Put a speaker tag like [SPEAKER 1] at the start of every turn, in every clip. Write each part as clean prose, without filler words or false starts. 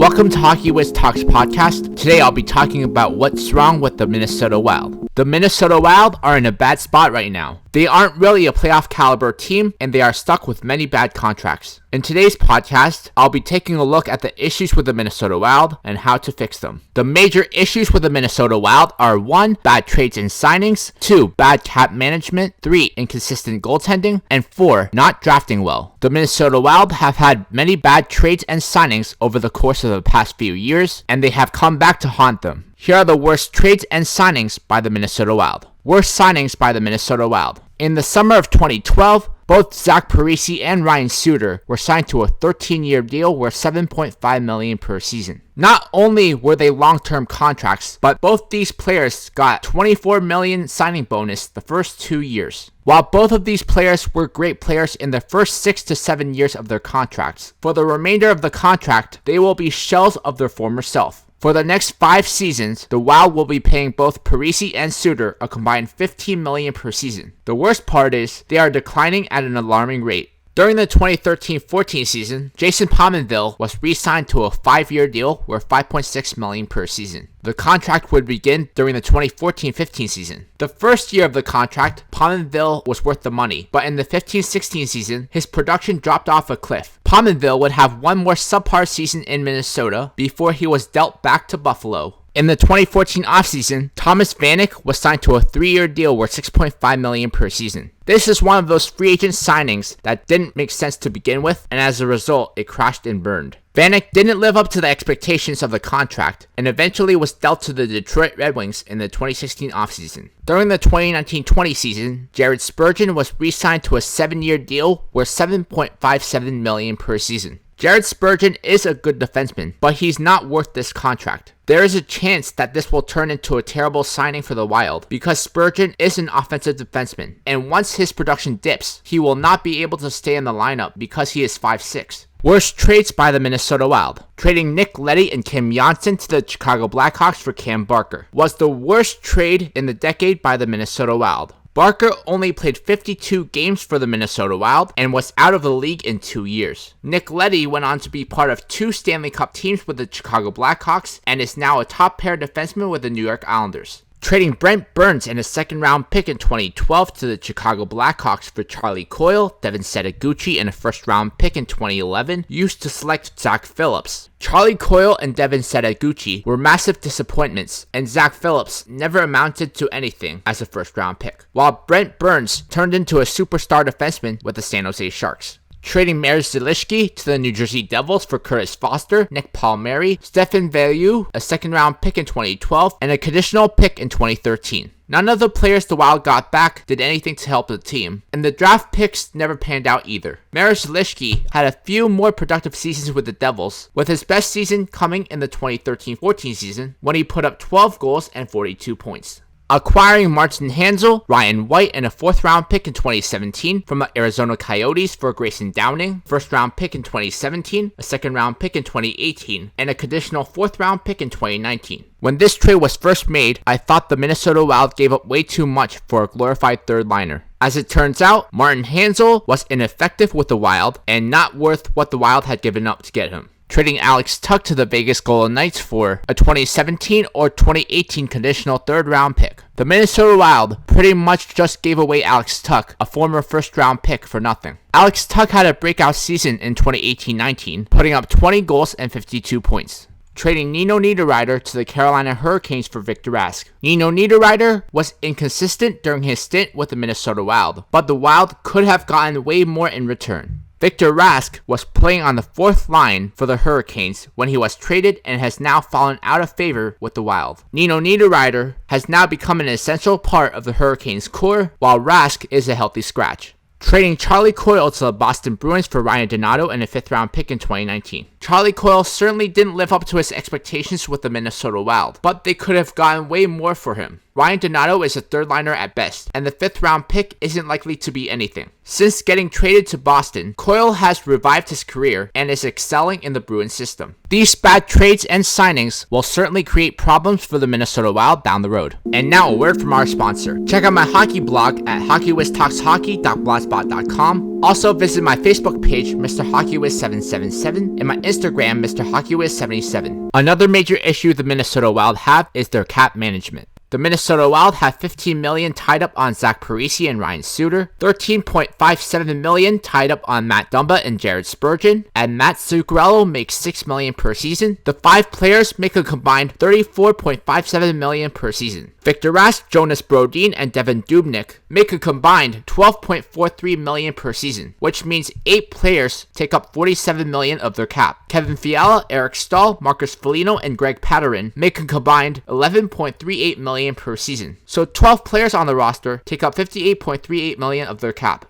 [SPEAKER 1] Welcome to Hockey Wiz Talks podcast. Today I'll be talking about what's wrong with the Minnesota Wild. The Minnesota Wild are in a bad spot right now. They aren't really a playoff caliber team, and they are stuck with many bad contracts. In today's podcast, I'll be taking a look at the issues with the Minnesota Wild and how to fix them. The major issues with the Minnesota Wild are 1. Bad trades and signings, 2. Bad cap management, 3. Inconsistent goaltending, and 4. Not drafting well. The Minnesota Wild have had many bad trades and signings over the course of the past few years, and they have come back to haunt them. Here are the worst trades and signings by the Minnesota Wild. Worst signings by the Minnesota Wild. In the summer of 2012, both Zach Parise and Ryan Suter were signed to a 13-year deal worth $7.5 million per season. Not only were they long-term contracts, but both these players got $24 million signing bonus the first 2 years. While both of these players were great players in the first 6 to 7 years of their contracts, for the remainder of the contract, they will be shells of their former self. For the next 5 seasons, the Wild will be paying both Parise and Suter a combined $15 million per season. The worst part is, they are declining at an alarming rate. During the 2013-14 season, Jason Pominville was re-signed to a 5-year deal worth $5.6 million per season. The contract would begin during the 2014-15 season. The first year of the contract, Pominville was worth the money, but in the 15-16 season, his production dropped off a cliff. Pominville would have one more subpar season in Minnesota before he was dealt back to Buffalo. In the 2014 offseason, Thomas Vanek was signed to a 3-year deal worth $6.5 million per season. This is one of those free agent signings that didn't make sense to begin with, and as a result, it crashed and burned. Vanek didn't live up to the expectations of the contract, and eventually was dealt to the Detroit Red Wings in the 2016 offseason. During the 2019-20 season, Jared Spurgeon was re-signed to a 7-year deal worth $7.57 million per season. Jared Spurgeon is a good defenseman, but he's not worth this contract. There is a chance that this will turn into a terrible signing for the Wild because Spurgeon is an offensive defenseman, and once his production dips, he will not be able to stay in the lineup because he is 5'6". Worst trades by the Minnesota Wild. Trading Nick Leddy and Kim Johnson to the Chicago Blackhawks for Cam Barker was the worst trade in the decade by the Minnesota Wild. Barker only played 52 games for the Minnesota Wild and was out of the league in 2 years. Nick Leddy went on to be part of 2 Stanley Cup teams with the Chicago Blackhawks and is now a top pair defenseman with the New York Islanders. Trading Brent Burns and a second-round pick in 2012 to the Chicago Blackhawks for Charlie Coyle, Devin Setoguchi, and a first-round pick in 2011 used to select Zach Phillips. Charlie Coyle and Devin Setoguchi were massive disappointments, and Zach Phillips never amounted to anything as a first-round pick, while Brent Burns turned into a superstar defenseman with the San Jose Sharks. Trading Mariusz Zielski to the New Jersey Devils for Curtis Foster, Nick Palmieri, Stefan Veilleux, a second-round pick in 2012, and a conditional pick in 2013. None of the players the Wild got back did anything to help the team, and the draft picks never panned out either. Mariusz Zielski had a few more productive seasons with the Devils, with his best season coming in the 2013-14 season when he put up 12 goals and 42 points. Acquiring Martin Hanzal, Ryan White, and a 4th-round pick in 2017 from the Arizona Coyotes for Grayson Downing, 1st-round pick in 2017, a 2nd-round pick in 2018, and a conditional 4th-round pick in 2019. When this trade was first made, I thought the Minnesota Wild gave up way too much for a glorified third-liner. As it turns out, Martin Hanzal was ineffective with the Wild and not worth what the Wild had given up to get him. Trading Alex Tuch to the Vegas Golden Knights for a 2017 or 2018 conditional 3rd-round pick. The Minnesota Wild pretty much just gave away Alex Tuch, a former 1st-round pick, for nothing. Alex Tuch had a breakout season in 2018-19, putting up 20 goals and 52 points. Trading Nino Niederreiter to the Carolina Hurricanes for Victor Rask. Nino Niederreiter was inconsistent during his stint with the Minnesota Wild, but the Wild could have gotten way more in return. Victor Rask was playing on the 4th line for the Hurricanes when he was traded and has now fallen out of favor with the Wild. Nino Niederreiter has now become an essential part of the Hurricanes' core, while Rask is a healthy scratch. Trading Charlie Coyle to the Boston Bruins for Ryan Donato and a 5th-round pick in 2019. Charlie Coyle certainly didn't live up to his expectations with the Minnesota Wild, but they could have gotten way more for him. Ryan Donato is a third liner at best, and the 5th round pick isn't likely to be anything. Since getting traded to Boston, Coyle has revived his career and is excelling in the Bruins system. These bad trades and signings will certainly create problems for the Minnesota Wild down the road. And now a word from our sponsor. Check out my hockey blog at hockeywiztalkshockey.blogspot.com. Also visit my Facebook page, Mr. HockeyWiz777, and my Instagram, Mr. HockeyWiz77. Another major issue the Minnesota Wild have is their cap management. The Minnesota Wild have $15 million tied up on Zach Parise and Ryan Suter, $13.57 million tied up on Matt Dumba and Jared Spurgeon, and Matt Zuccarello makes $6 million per season. The 5 players make a combined $34.57 million per season. Victor Rask, Jonas Brodin, and Devan Dubnyk make a combined $12.43 million per season, which means 8 players take up $47 million of their cap. Kevin Fiala, Eric Stahl, Marcus Foligno, and Greg Pateryn make a combined $11.38 million per season. So 12 players on the roster take up $58.38 million of their cap.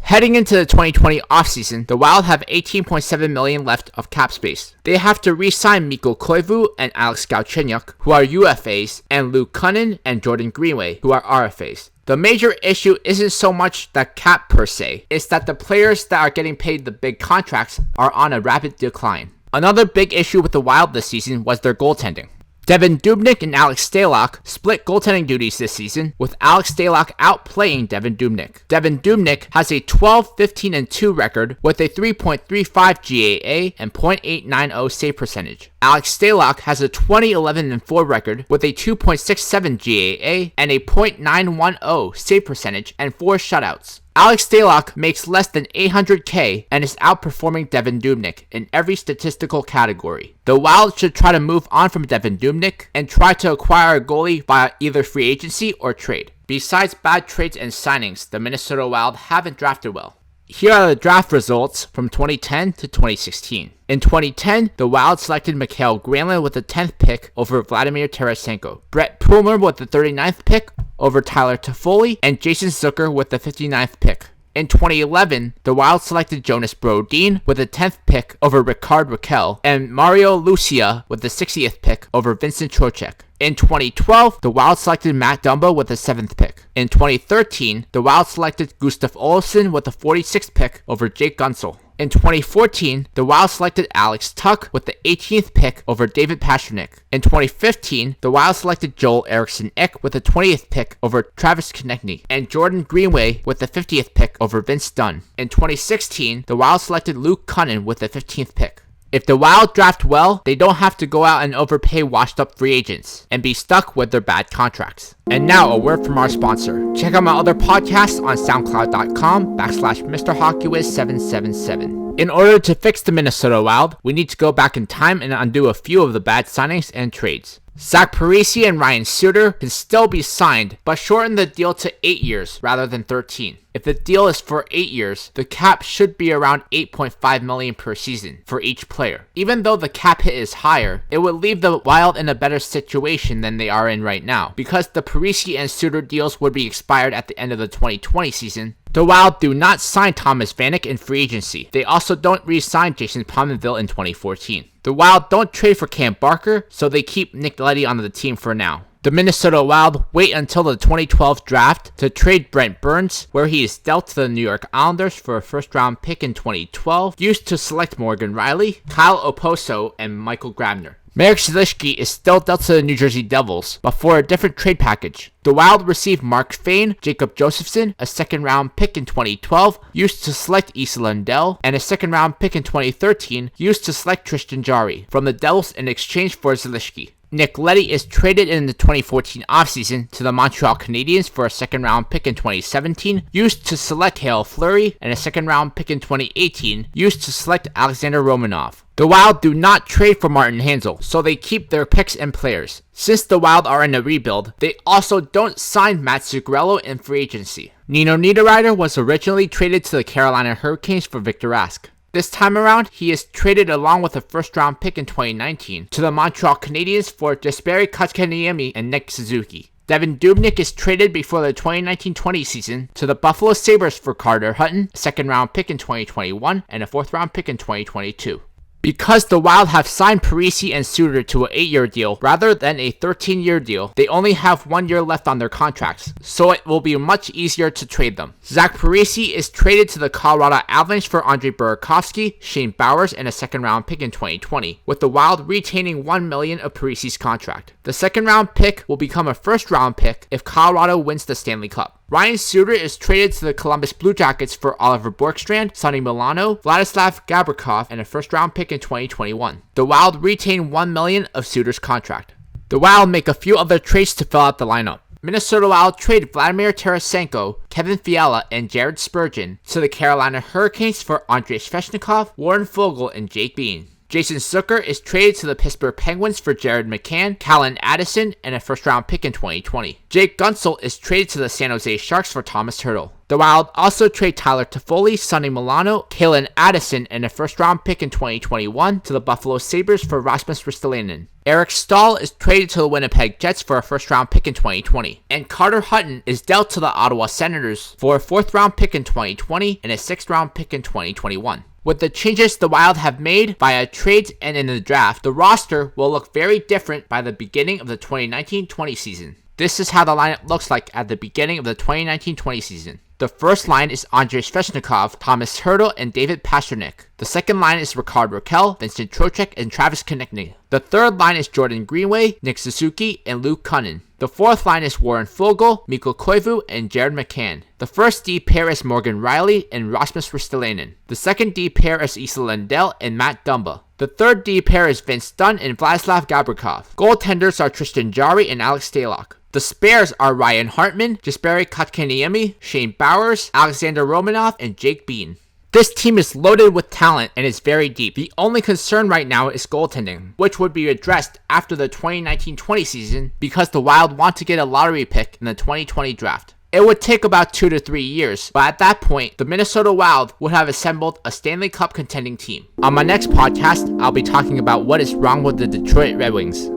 [SPEAKER 1] Heading into the 2020 offseason, the Wild have $18.7 million left of cap space. They have to re-sign Mikko Koivu and Alex Galchenyuk, who are UFAs, and Luke Kunin and Jordan Greenway, who are RFAs. The major issue isn't so much the cap per se, it's that the players that are getting paid the big contracts are on a rapid decline. Another big issue with the Wild this season was their goaltending. Devan Dubnyk and Alex Stalock split goaltending duties this season, with Alex Stalock outplaying Devan Dubnyk. Devan Dubnyk has a 12-15-2 record with a 3.35 GAA and .890 save percentage. Alex Stalock has a 20-11-4 record with a 2.67 GAA and a .910 save percentage and 4 shutouts. Alex Stalock makes less than $800K and is outperforming Devan Dubnyk in every statistical category. The Wild should try to move on from Devan Dubnyk and try to acquire a goalie via either free agency or trade. Besides bad trades and signings, the Minnesota Wild haven't drafted well. Here are the draft results from 2010 to 2016. In 2010, the Wild selected Mikael Granlund with the 10th pick over Vladimir Tarasenko, Brett Pulmer with the 39th pick over Tyler Toffoli, and Jason Zucker with the 59th pick. In 2011, the Wild selected Jonas Brodin with the 10th pick over Rickard Rakell, and Mario Lucia with the 60th pick over Vincent Trocheck. In 2012, the Wild selected Matt Dumba with the 7th pick. In 2013, the Wild selected Gustav Olofsson with the 46th pick over Jake Gunsel. In 2014, the Wild selected Alex Tuch with the 18th pick over David Pastrnak. In 2015, the Wild selected Joel Eriksson Ek with the 20th pick over Travis Konecny, and Jordan Greenway with the 50th pick over Vince Dunn. In 2016, the Wild selected Luke Kunin with the 15th pick. If the Wild draft well, they don't have to go out and overpay washed-up free agents and be stuck with their bad contracts. And now, a word from our sponsor. Check out my other podcasts on SoundCloud.com/MrHockeyWiz777. In order to fix the Minnesota Wild, we need to go back in time and undo a few of the bad signings and trades. Zach Parise and Ryan Suter can still be signed, but shorten the deal to 8 years rather than 13. If the deal is for 8 years, the cap should be around $8.5 million per season for each player. Even though the cap hit is higher, it would leave the Wild in a better situation than they are in right now, because the Parise and Suter deals would be expired at the end of the 2020 season. The Wild do not sign Thomas Vanek in free agency. They also don't re-sign Jason Pominville in 2014. The Wild don't trade for Cam Barker, so they keep Nick Leddy on the team for now. The Minnesota Wild wait until the 2012 draft to trade Brent Burns, where he is dealt to the New York Islanders for a first-round pick in 2012, used to select Morgan Riley, Kyle Oposo, and Michael Grabner. Marek Zalishki is still dealt to the New Jersey Devils, but for a different trade package. The Wild received Mark Fane, Jacob Josephson, a second-round pick in 2012, used to select Issa Lundell, and a second-round pick in 2013, used to select Tristan Jarry, from the Devils in exchange for Zalishki. Nick Leddy is traded in the 2014 offseason to the Montreal Canadiens for a second-round pick in 2017, used to select Hale Fleury, and a second-round pick in 2018, used to select Alexander Romanov. The Wild do not trade for Martin Hanzal, so they keep their picks and players. Since the Wild are in a rebuild, they also don't sign Matt Zuccarello in free agency. Nino Niederreiter was originally traded to the Carolina Hurricanes for Victor Rask. This time around, he is traded along with a first-round pick in 2019 to the Montreal Canadiens for Jesperi Kotkaniemi and Nick Suzuki. Devan Dubnyk is traded before the 2019-20 season to the Buffalo Sabres for Carter Hutton, a second-round pick in 2021, and a fourth-round pick in 2022. Because the Wild have signed Parise and Suter to an 8-year deal rather than a 13-year deal, they only have 1 year left on their contracts, so it will be much easier to trade them. Zach Parise is traded to the Colorado Avalanche for Andre Burakovsky, Shane Bowers, and a second-round pick in 2020, with the Wild retaining $1 million of Parise's contract. The second-round pick will become a first-round pick if Colorado wins the Stanley Cup. Ryan Suter is traded to the Columbus Blue Jackets for Oliver Bjorkstrand, Sonny Milano, Vladislav Gavrikov, and a first-round pick in 2021. The Wild retain $1 million of Suter's contract. The Wild make a few other trades to fill out the lineup. Minnesota Wild trade Vladimir Tarasenko, Kevin Fiala, and Jared Spurgeon to the Carolina Hurricanes for Andrei Svechnikov, Warren Foegele, and Jake Bean. Jason Zucker is traded to the Pittsburgh Penguins for Jared McCann, Callan Addison, and a first-round pick in 2020. Jake Guentzel is traded to the San Jose Sharks for Thomas Hertl. The Wild also trade Tyler Toffoli, Sonny Milano, Callan Addison, and a first-round pick in 2021 to the Buffalo Sabres for Rasmus Ristolainen. Eric Staal is traded to the Winnipeg Jets for a first-round pick in 2020. And Carter Hutton is dealt to the Ottawa Senators for a fourth-round pick in 2020 and a sixth-round pick in 2021. With the changes the Wild have made via trades and in the draft, the roster will look very different by the beginning of the 2019-20 season. This is how the lineup looks like at the beginning of the 2019-20 season. The first line is Andrei Svechnikov, Thomas Hertl, and David Pastrnak. The second line is Rickard Rakell, Vincent Trocheck, and Travis Konecny. The third line is Jordan Greenway, Nick Suzuki, and Luke Kunin. The fourth line is Warren Foegele, Mikko Koivu, and Jared McCann. The first D pair is Morgan Rielly and Rasmus Ristolainen. The second D pair is Esa Lindell and Matt Dumba. The third D pair is Vince Dunn and Vladislav Gavrikov. Goaltenders are Tristan Jarry and Alex Stalock. The spares are Ryan Hartman, Jesperi Kotkaniemi, Shane Bowers, Alexander Romanov, and Jake Bean. This team is loaded with talent and is very deep. The only concern right now is goaltending, which would be addressed after the 2019-20 season because the Wild want to get a lottery pick in the 2020 draft. It would take about 2 to 3 years, but at that point, the Minnesota Wild would have assembled a Stanley Cup contending team. On my next podcast, I'll be talking about what is wrong with the Detroit Red Wings.